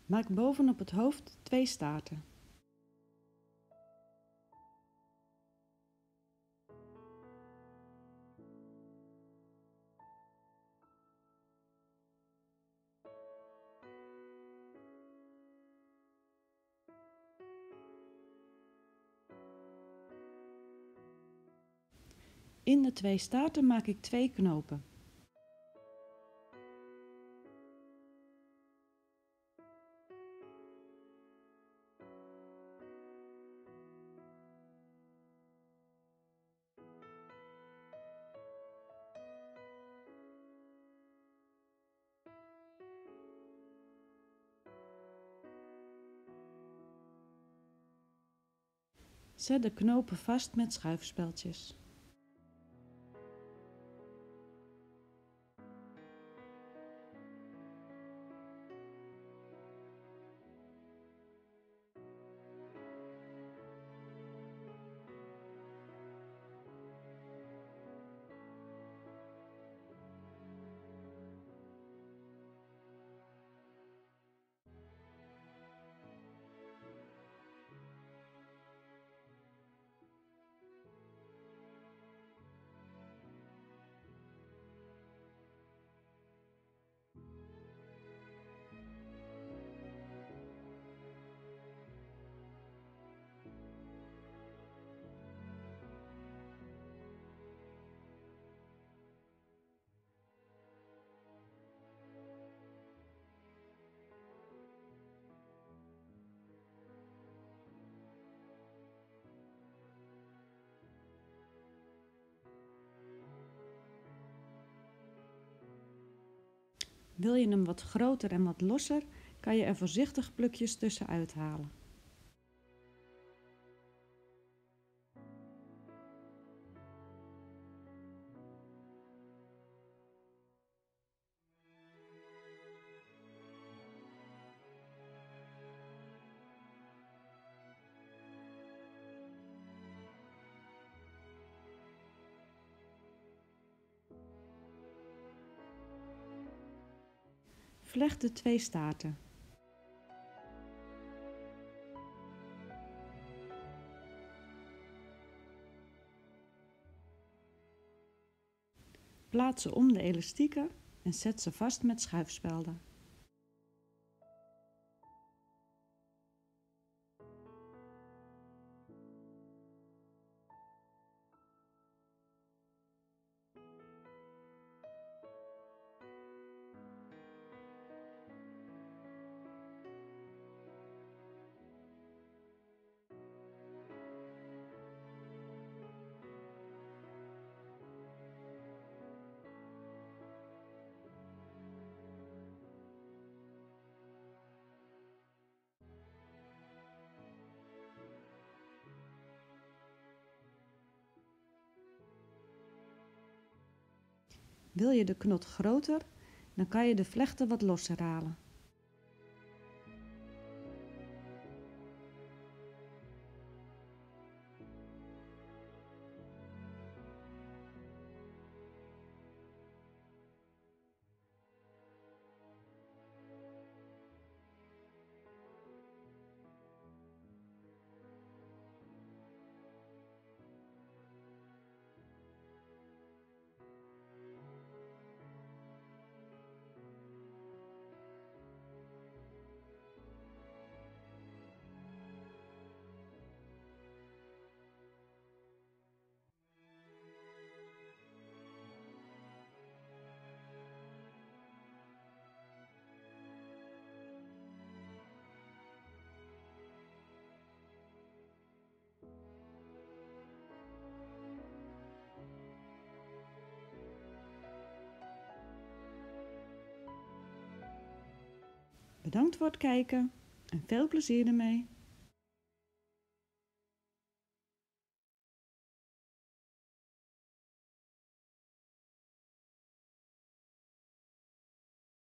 Maak bovenop het hoofd 2 staarten. In de 2 staarten maak ik 2 knopen. Zet de knopen vast met schuifspeltjes. Wil je hem wat groter en wat losser, kan je er voorzichtig plukjes tussenuit halen. Vlecht de 2 staarten. Plaats ze om de elastieken en zet ze vast met schuifspelden. Wil je de knot groter, dan kan je de vlechten wat losser halen. Bedankt voor het kijken en veel plezier ermee!